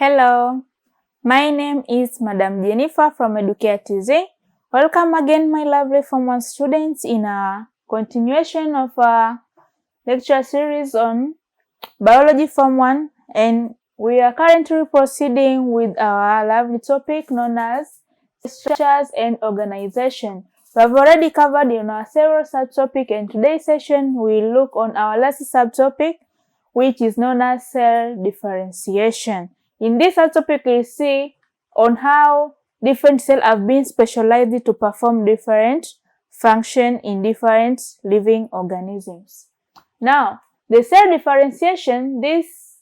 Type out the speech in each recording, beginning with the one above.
Hello, my name is Madam Jennifer from Educare TZ. Welcome again, my lovely Form 1 students, in a continuation of our lecture series on Biology Form 1, and we are currently proceeding with our lovely topic known as structures and organization. We have already covered in our several subtopics, and today's session we will look on our last subtopic, which is known as cell differentiation. In this subtopic, we'll see on how different cells have been specialized to perform different functions in different living organisms. Now, the cell differentiation, this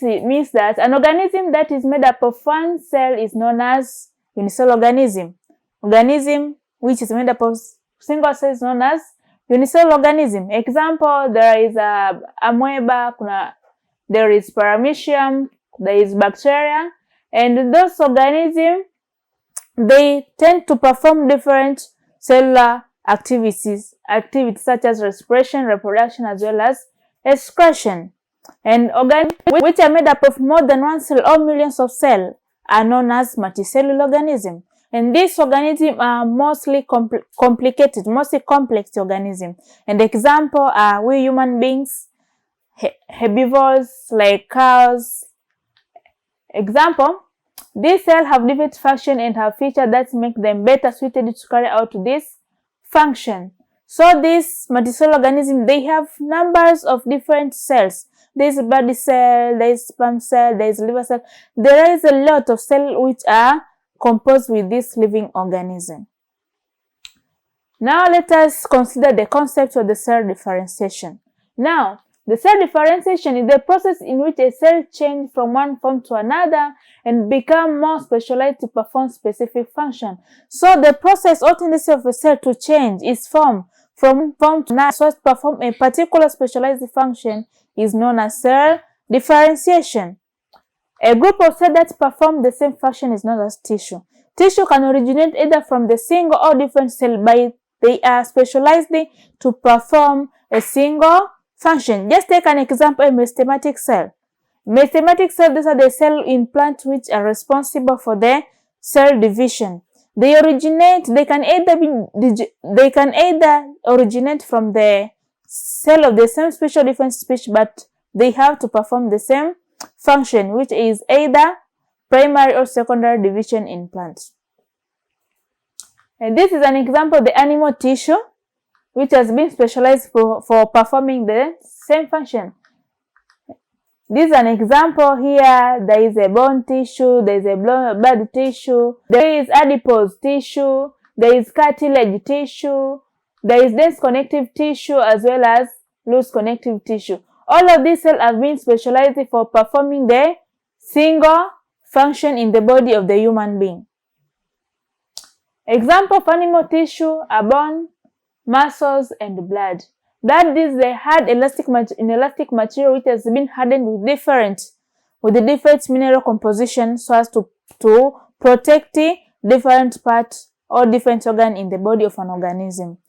means that an organism that is made up of one cell is known as unicell organism. Organism which is made up of single cells is known as unicell organism. Example, there is a amoeba, there is paramecium, there is bacteria, and those organisms, they tend to perform different cellular activities such as respiration, reproduction, as well as excretion. And organisms which are made up of more than one cell or millions of cells are known as multicellular organisms. And these organisms are mostly complicated, mostly complex organisms. And example are we human beings, herbivores like cows. Example, these cells have different function and have features that make them better suited to carry out this function. So these multicellular organisms, they have numbers of different cells. There is body cell, there is sperm cell, there is liver cell. There is a lot of cells which are composed with this living organism. Now let us consider the concept of the cell differentiation. Now, the cell differentiation is the process in which a cell changes from one form to another and become more specialized to perform specific function. So the process or tendency of a cell to change its form from form to another so as to perform a particular specialized function is known as cell differentiation. A group of cells that perform the same function is known as tissue. Tissue can originate either from the single or different cell, but they are specialized to perform a single function. Just take an example, a meristematic cell. Meristematic cells, these are the cells in plants which are responsible for the cell division. They can either originate from the cell of the same species or different species, but they have to perform the same function, which is either primary or secondary division in plants. And this is an example of the animal tissue, which has been specialized for performing the same function. This is an example here. There is a bone tissue, there is a blood tissue, there is adipose tissue, there is cartilage tissue, there is dense connective tissue as well as loose connective tissue. All of these cells have been specialized for performing the single function in the body of the human being. Example of animal tissue are bone, muscles, and blood. Blood is the hard elastic material which has been hardened with the different mineral composition so as to protect the different parts or different organ in the body of an organism.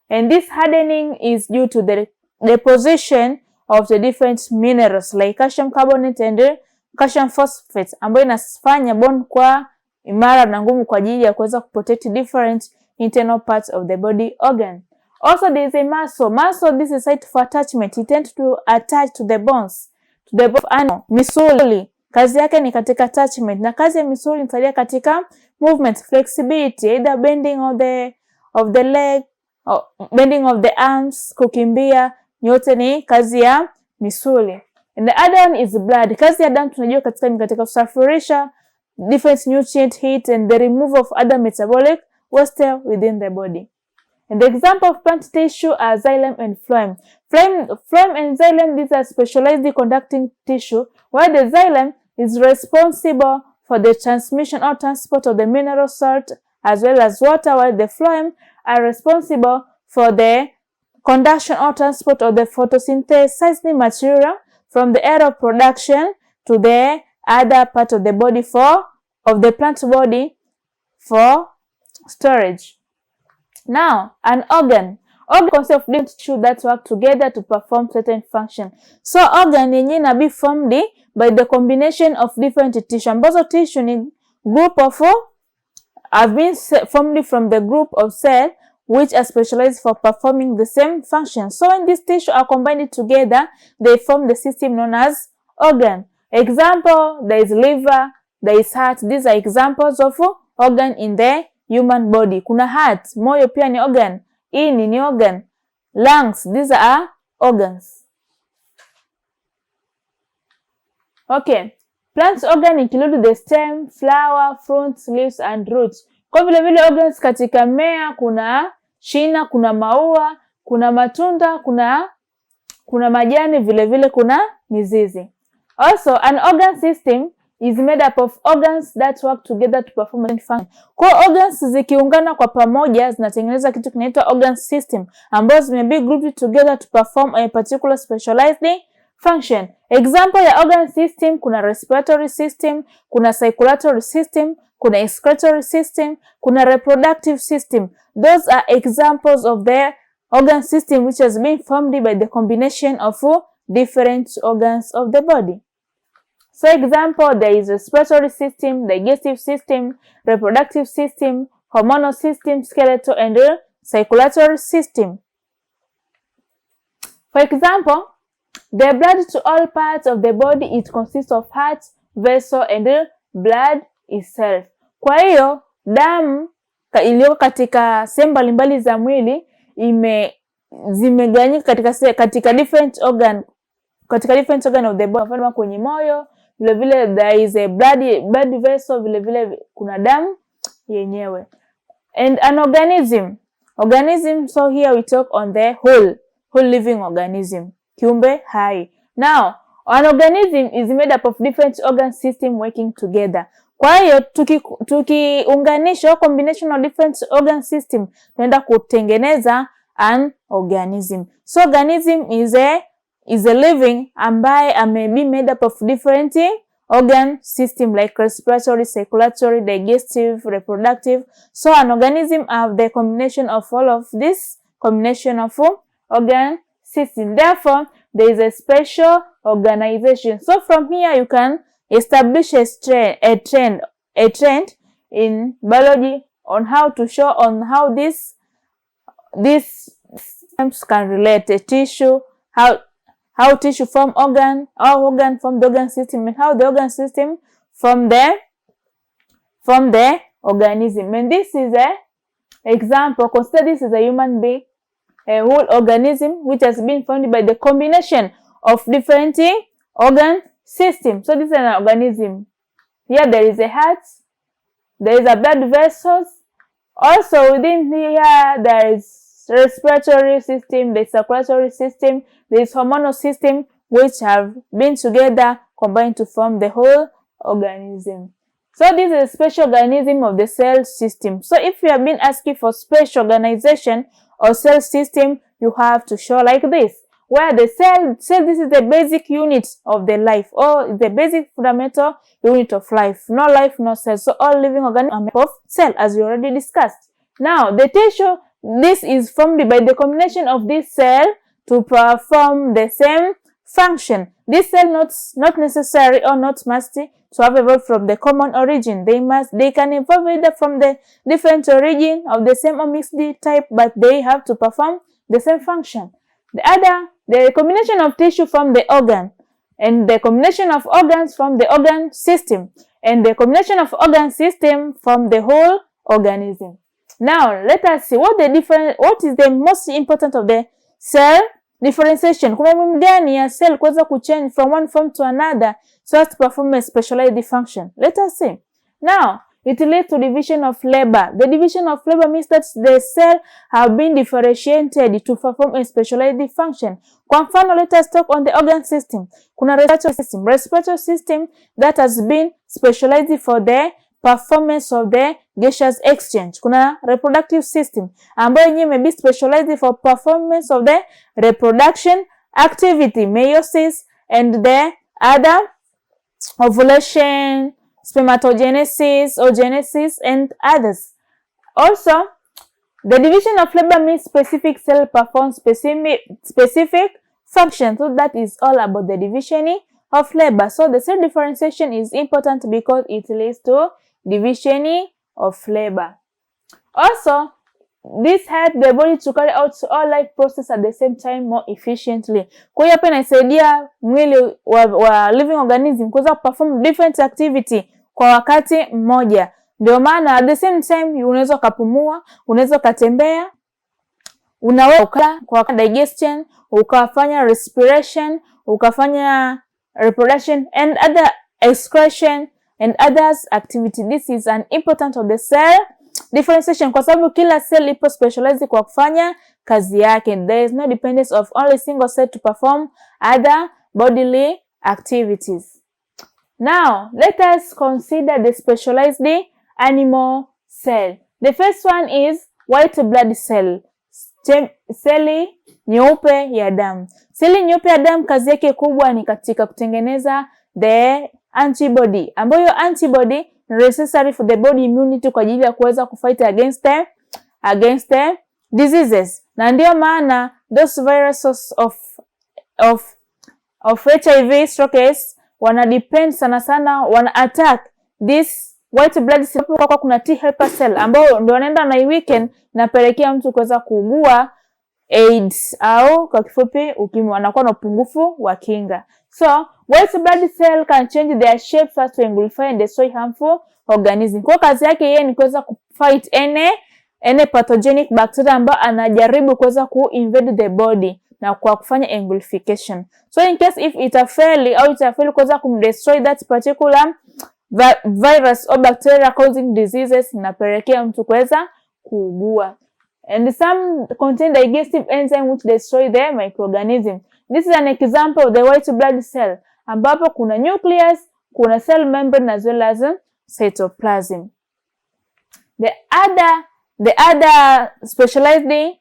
And this hardening is due to the deposition of the different minerals like calcium carbonate and calcium phosphate, ambayo inafanya bone kwa imara na ngumu kwa ajili ya kuweza kuprotect different internal parts of the body organ. Also, there is a muscle. Muscle, this is site for attachment. It tends to attach to the bones, to the animal. Misuli, kazi yake ni katika attachment, na kazi ya misuli inasaidia katika movement, flexibility, either bending of the leg, or bending of the arms, kukimbia, yote ni kazi ya misuli. And the other one is blood. Kazi ya damu tunajua katika kusafirisha different nutrient, heat, and the removal of other metabolic waste within the body. And the example of plant tissue are xylem and phloem. Phloem and xylem, these are specialized conducting tissue, while the xylem is responsible for the transmission or transport of the mineral salt as well as water, while the phloem are responsible for the conduction or transport of the photosynthesized material from the area of production to the other part of the body of the plant body for storage. Now, an organ. Organ consists of different tissue that work together to perform certain function. So organ yenyewe inabi formed by the combination of different tissue, ambazo tissue ni group of have been formed from the group of cell which are specialized for performing the same function. So when these tissue are combined together, they form the system known as organ. Example, there is liver, there is heart. These are examples of organ in the human body. Kuna heart, moyo pia ni organ, ini ni organ, lungs, these are organs. Okay. Plants organ include the stem, flower, fruits, leaves and roots. Kwa vile vile organs katika mmea kuna shina, kuna maua, kuna matunda, kuna majani, vile vile kuna mizizi. Also, an organ system is made up of organs that work together to perform a function. Kwa organs zikiungana kwa pamoja zinatengeneza kitu kinaitwa organ system, ambazo zimebe grouped together to perform a particular specialized function. Example ya organ system, kuna respiratory system, kuna circulatory system, kuna excretory system, kuna reproductive system. Those are examples of the organ system which has been formed by the combination of different organs of the body. So example, there is respiratory system, digestive system, reproductive system, hormonal system, skeletal and circulatory system. For example, the blood to all parts of the body, it consists of heart, vessel and blood itself. Kwa hiyo damu iliyoko katika sehemu mbalimbali za mwili zimegawanyika katika different organ of the body. Mfano kwenye moyo, vile vile there is a blood vessel, vile vile kuna damu yenyewe. And an organism, so here we talk on the whole living organism, kiumbe hai. Now, an organism is made up of different organ system working together. Kwa hiyo tukiunganisha combination of different organ system tunaenda kutengeneza an organism. So organism is a living ambaye be made up of different organ system like respiratory, circulatory, digestive, reproductive. So an organism have the combination of all of this combination of organ system. Therefore, there is a special organization. So from here you can establish a trend in biology on how to show on how this systems can relate a tissue, how tissue form organ, how organ form the organ system, and how the organ system form the organism. And this is a example. Consider this is a human being, a whole organism which has been formed by the combination of different organ systems. So this is an organism. Here there is a heart, there is a blood vessels. Also within here there is respiratory system, there is circulatory system, there is hormonal system, which have been together combined to form the whole organism. So this is a special organism of the cell system. So if you have been asking for special organization or cell system, you have to show like this, where the cell, this is the basic unit of the life, or the basic fundamental unit of life. No life, no cell. So all living organisms are made of cell, as we already discussed. Now, the tissue, this is formed by the combination of this cell to perform the same function. This cell not necessary or not must to have evolved from the common origin. They can evolve either from the different origin of the same or mixed type, but they have to perform the same function. The combination of tissue form the organ, and the combination of organs form the organ system, and the combination of organ system form the whole organism. Now, let us see what is the most important of the cell differentiation. Kuna umuhimu gani ya cell kuweza kuchange from one form to another so as to perform a specialized function? Let us see. Now, it leads to division of labor. The division of labor means that the cell have been differentiated to perform a specialized function. Kwa mfano, let us talk on the organ system. Kuna respiratory system that has been specialized for the performance of the gaseous exchange. Kuna reproductive system ambayo yenyewe may be specialized for performance of the reproduction activity, meiosis, and the other ovulation, spermatogenesis, oogenesis, and others. Also, The division of labor means specific cell performs specific function. So that is all about the division of labor. So the cell differentiation is important because it leads to division of labor. Also, this helps the body to carry out all life process at the same time more efficiently. Kwa hiyo hapa inasaidia mwili wa living organism kuweza kuperform different activity kwa wakati mmoja. Ndio maana at the same time unaweza kupumua, unaweza kutembea, unaweza kwa digestion, ukafanya respiration, ukafanya reproduction and other excretion and others activity. This is an important of the cell differentiation kwa sababu kila cell ipo specialized kwa kufanya kazi yake. There is no dependence of only single cell to perform other bodily activities. Now, let us consider the specialized animal cell. The first one is white blood cell. Seli nyeupe ya damu. Seli nyeupe ya damu kazi yake kubwa ni katika kutengeneza the antibody, ambayo antibody necessary for the body immunity kwa ajili ya kuweza kufight against diseases. Na ndio maana those viruses of HIV strokes wana depend sana wana attack this white blood cell kwa kuna T helper cell ambao ndio wanaenda na weekend napelekea mtu kuweza kuugua AIDS au kwa kifupi ukimwi, anakuwa na upungufu wa kinga. So white blood cell can change their shape so as to engulf and destroy harmful organism. Kwa kazi yake yeye ni kuweza kufight any pathogenic bacteria ambao anajaribu kuweza kuinvade the body na kwa kufanya engulfication. So in case if itafeli kuweza kumdestroy that particular virus or bacteria causing diseases, inapelekea mtu kuweza kuugua. And some contain digestive enzyme which destroy the microorganism. This is an example of the white blood cell ambapo kuna nucleus, kuna cell membrane as well as cytoplasm. The other specialized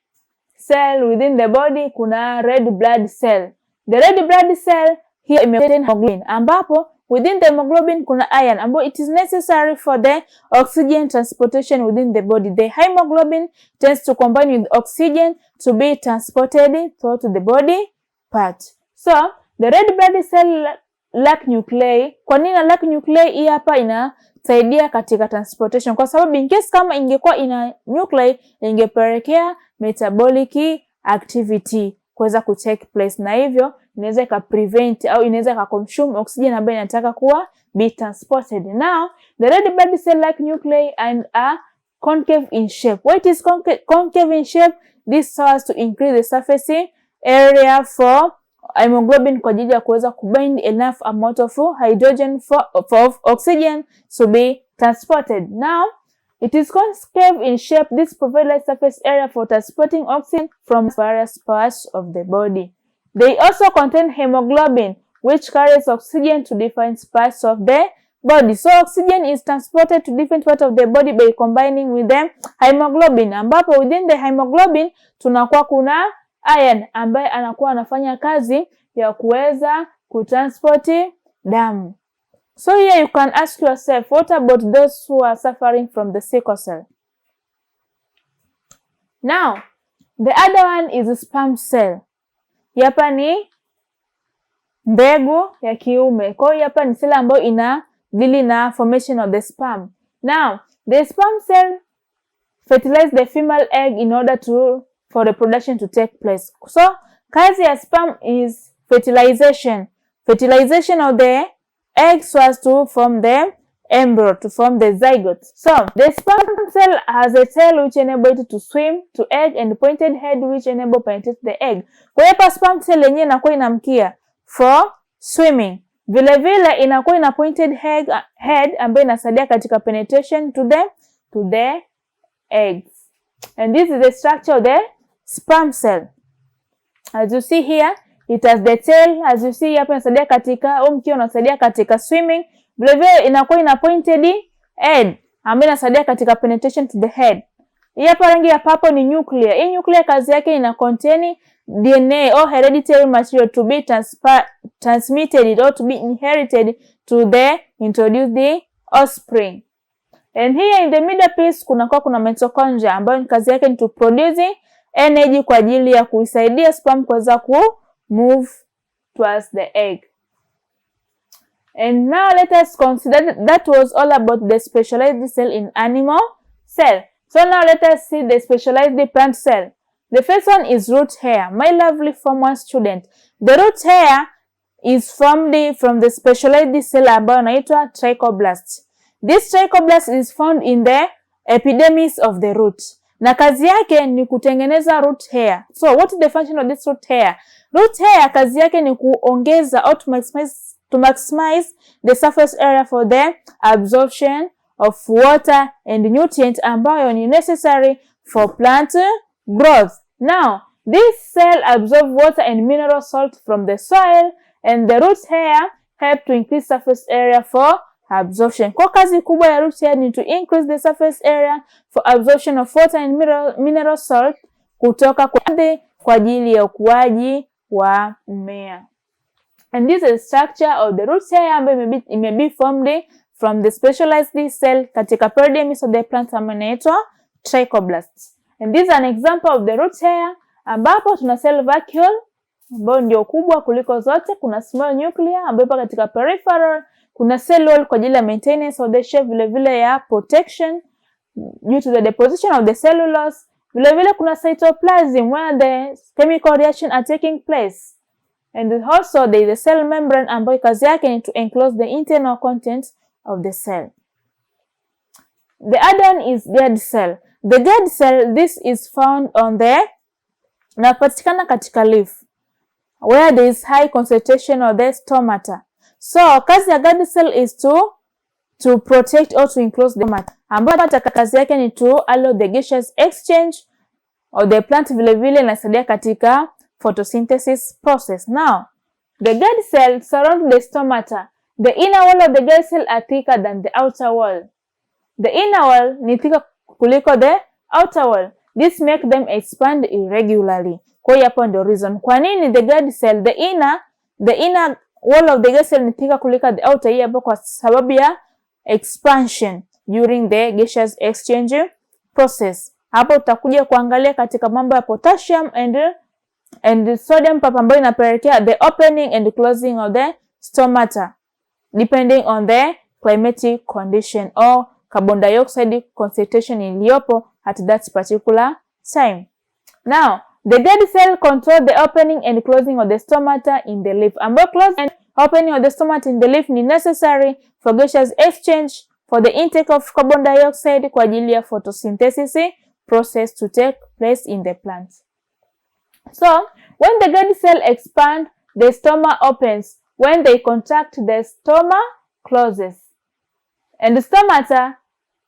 cell within the body kuna red blood cell. The red blood cell here contains hemoglobin ambapo within the hemoglobin kuna iron ambapo it is necessary for the oxygen transportation within the body. The hemoglobin tends to combine with oxygen to be transported throughout the body part. So the red blood cell lack nuclei. Kwa nini lack nuclei? Hii hapa inasaidia katika transportation kwa sababu in case kama ingekuwa ina nuclei ingepelekea metabolic activity kuweza ku take place, na hivyo inaweza ka prevent au inaweza ka consume oxygen ambayo inataka kuwa be transported. Now the red blood cell lack nuclei and are concave in shape. What is concave in shape? This serves to increase the surface area for hemoglobin kwa ajili ya kuweza kubind enough amount of hydrogen for oxygen to be transported. Now it is concave in shape. This provides surface area for transporting oxygen from various parts of the body. They also contain hemoglobin, which carries oxygen to different parts of the body. So oxygen is transported to different parts of the body by combining with the hemoglobin, ambapo within the hemoglobin tunakuwa kuna iron ambaye anakuwa anafanya kazi ya kuweza kutransport damu. So here you can ask yourself, what about those who are suffering from the sickle cell? Now, the other one is sperm cell. Hapa ni mbegu ya kiume. Kwa hiyo hapa ni cell ambayo ina deal na formation of the sperm. Now, the sperm cell fertilize the female egg in order for reproduction to take place. So, kazi ya sperm is fertilization. Fertilization of the egg so as to form the embryo, to form the zygote. So, the sperm cell has a tail which enables it to swim to egg and pointed head which enable penetrate the egg. Kwa hiyo sperm cell yenyewe inakuwa ina mkia for swimming. Vile vile inakuwa ina pointed head ambayo inasaidia katika penetration to the eggs. And this is the structure of the sperm cell. As you see here, it has the tail. As you see hapa inasaidia katika mkia, unasaidia katika swimming. Vile vile inakuwa ina pointed head ambayo inasaidia katika penetration to the head. Hii hapa rangi ya purple ni nuclear. Hii nuclear kazi yake ina contain DNA or hereditary material to be transmitted or to be inherited to the introduced offspring. And here in the middle piece kuna mitochondria ambayo kazi yake ni to produce energy kwa ajili ya kuisaidia sperm kuweza ku move towards the egg. And now let us consider that was all about the specialized cell in animal cell. So now let us see the specialized plant cell. The first one is root hair. My lovely Form 1 student, the root hair is formed from the specialized cell ambayo inaitwa trichoblast. This trichoblast is found in the epidermis of the root. Na kazi yake ni kutengeneza root hair. So what is the function of this root hair? Root hair kazi yake ni kuongeza or to maximize the surface area for the absorption of water and nutrients ambayo ni necessary for plant growth. Now, this cell absorb water and mineral salt from the soil, and the root hair help to increase surface area for absorption. Kwa kazi kubwa ya root hair ni to increase the surface area for absorption of water and mineral salt kutoka kwa ajili ya ukuaji wa mmea. And this is structure of the root hair ambayo may be formed from the specialized cell katika peridermis of the plant ambayo inaitwa trichoblast. And this is an example of the root hair ambapo tuna cell vacuole ambayo ndio kubwa kuliko zote, kuna small nucleus ambayo ipo katika peripheral, kuna cell wall kwa ajili ya maintenance of the shape, vile vile ya protection due to the deposition of the cellulose, vile vile kuna cytoplasm where the chemical reaction are taking place. And also there is a cell membrane ambayo kazi yake ni to enclose the internal contents of the cell. The other one is guard cell. The guard cell, this is found on the napatikana katika leaf where there is high concentration of the stomata. So kazi ya guard cell is to protect or to enclose the stomata, ambayo kazi yake ni to allow the gaseous exchange of the plant, vile vile inasaidia katika photosynthesis process. Now, the guard cell surround the stomata. The inner wall of the guard cell are thicker than the outer wall. The inner wall ni thicker kuliko the outer wall. This make them expand irregularly. Kwa hiyo hapo ndio reason kwa nini the guard cell, the inner wall of the guard cell ni thicker kuliko the outer. Hii hapo kwa sababu ya expansion during the gaseous exchange process. Hapo tutakuja kuangalia katika mambo ya potassium and sodium pump ambayo inapelekea the opening and closing of the stomata depending on the climatic condition or carbon dioxide concentration iliyopo at that particular time. Now, the guard cell control the opening and closing of the stomata in the leaf. Ambayo closing and opening of the stomata in the leaf ni necessary for gaseous exchange, for the intake of carbon dioxide kwa ajili ya photosynthesis process to take place in the plant. So, when the guard cell expand, the stoma opens. When they contract, the stoma closes. And the stomata,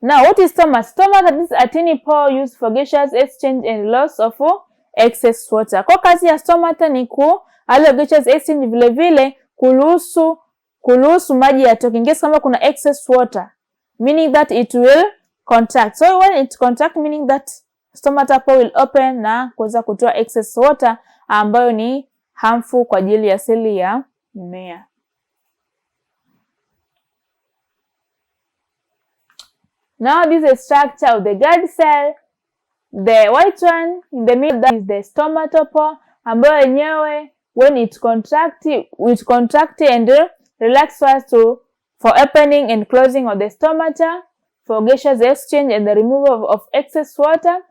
now what is stomata? Stomata is a tiny pore used for gaseous exchange and loss of excess water. Kwa kazi ya stomata ni allow gaseous exchange, vile vile kuruhusu maji yatoke in case kama kuna excess water, meaning that it will contract. So when it contract, meaning that stomata pore will open na kuweza kutoa excess water ambayo ni harmful kwa ajili ya seli ya mmea. Now this is the structure of the guard cell. The white one in the middle, that is the stomatopore, ambayo yenyewe when it contract and relax first for opening and closing of the stomata, for gaseous exchange and the removal of excess water.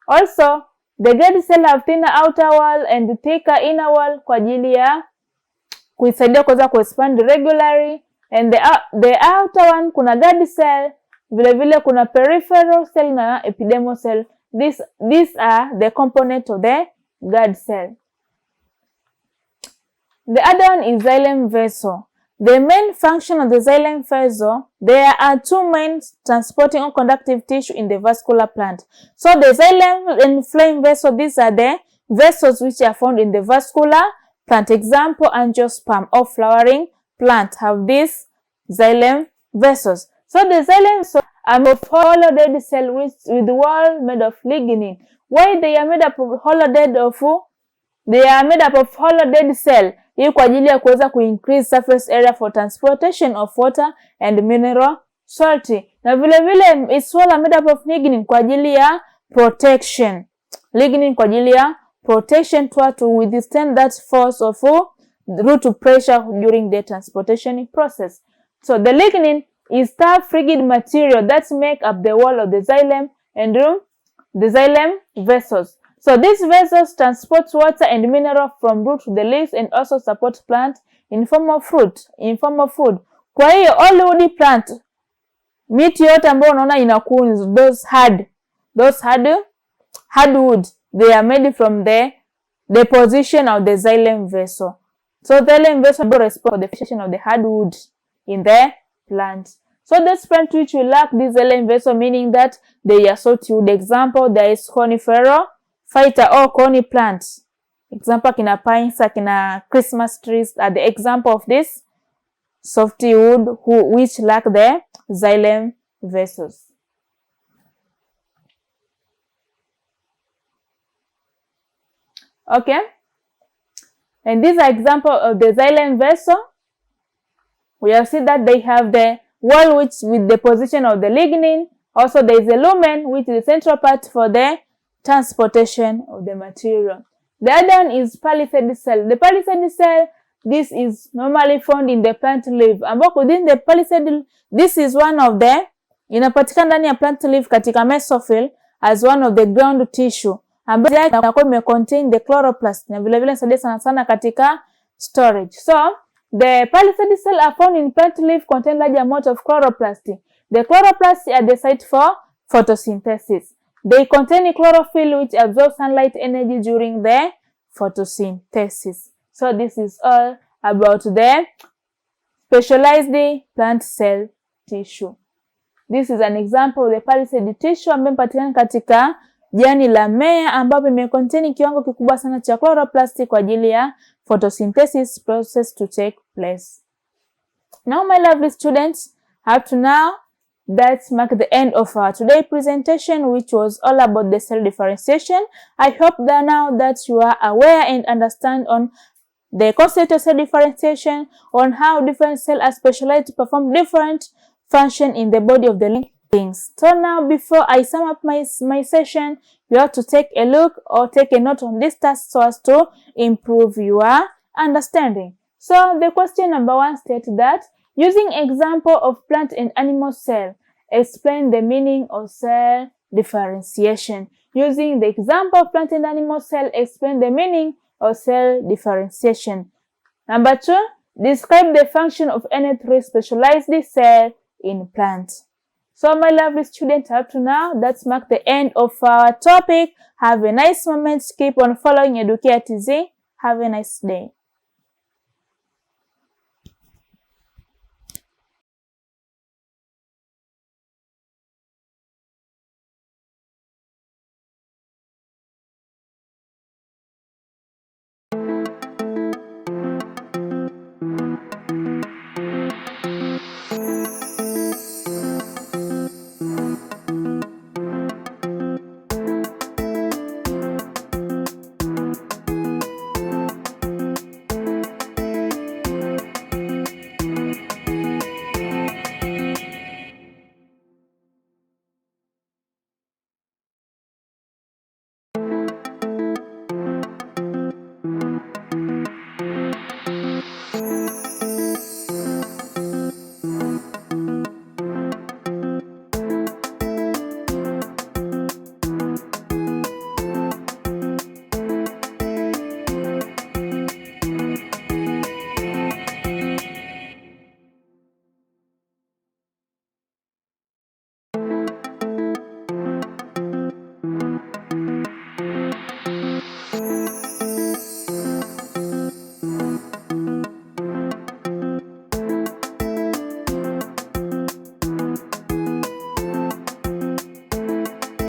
Also, the guard cell have thinner outer wall and thicker inner wall kwa ajili ya kuisaidia kuweza kuexpand regularly. And the outer one kuna guard cell, vile vile kuna peripheral cell na epidermal cell. These are the components of the guard cell. The other one is xylem vessel. The main function of the xylem vessel, there are two main transporting or conductive tissue in the vascular plant. So the xylem and phloem vessel, these are the vessels which are found in the vascular plant. Example, angiosperm or flowering plant have these xylem vessels. So the xylem vessels are of hollow dead cell with wall made of lignin. Why they are made up of hollow dead cell? Hii kwa ajili ya kuweza increase surface area for transportation of water and mineral salty. Na vile vile its wall are made up of lignin kwa ajili ya protection. Lignin kwa ajili ya protection to withstand that force of root pressure during the transportation process. So the lignin is tough rigid material that make up the wall of the xylem and the xylem vessels. So these vessels transport water and mineral from root to the leaves and also support plant in form of fruit, in form of food. Kwa hiyo all woody plant, miti yote ambayo unaona ina cones, those hard wood, they are made from the deposition of the xylem vessel. So the xylem vessel will respond for the fixation of the hardwood in the plant. So this plant which will lack this xylem vessel, meaning that they are saltwood. Example, there is conifera phyta or coney plants. Example, kina pines, kina Christmas trees are the example of this softwood which lack the xylem vessels. Okay, and these are examples of the xylem vessel. We have seen that they have the wall which with the position of the lignin. Also there is a lumen which is the central part for the transportation of the material. The other one is palisade cell. The palisade cell, this is normally found in the plant leaf. Ambako within the palisade, this is one of the, inapatikana ndani ya plant leaf katika mesophyll as one of the ground tissue. Ambayo inakuwa imecontain the chloroplast na vile vile inasaidia sana sana katika storage. So the palisade cell are found in plant leaf contain large amount of chloroplast. The chloroplasts are the site for photosynthesis. They contain chlorophyll which absorbs sunlight energy during the photosynthesis. So this is all about the specialized plant cell tissue. This is an example of the palisade tissue ambayo inapatikana katika jani la mmea ambapo imecontain kiwango kikubwa sana cha chloroplast kwa ajili ya photosynthesis process to take place. Now my lovely students, up to now, that mark the end of our today presentation, which was all about the cell differentiation. I hope that now that you are aware and understand on the concept of cell differentiation, on how different cells are specialized to perform different function in the body of the living things. So now, before I sum up my session, you have to take a look or take a note on this task so as to improve your understanding. So the question number 1 states that using example of plant and animal cell, explain the meaning of cell differentiation. Using the example of plant and animal cell, explain the meaning of cell differentiation. Number 2, describe the function of any 3 specialized cell in plants. So my lovely students, up to now, that's marked the end of our topic. Have a nice moment. Keep on following Educare TZ. Have a nice day.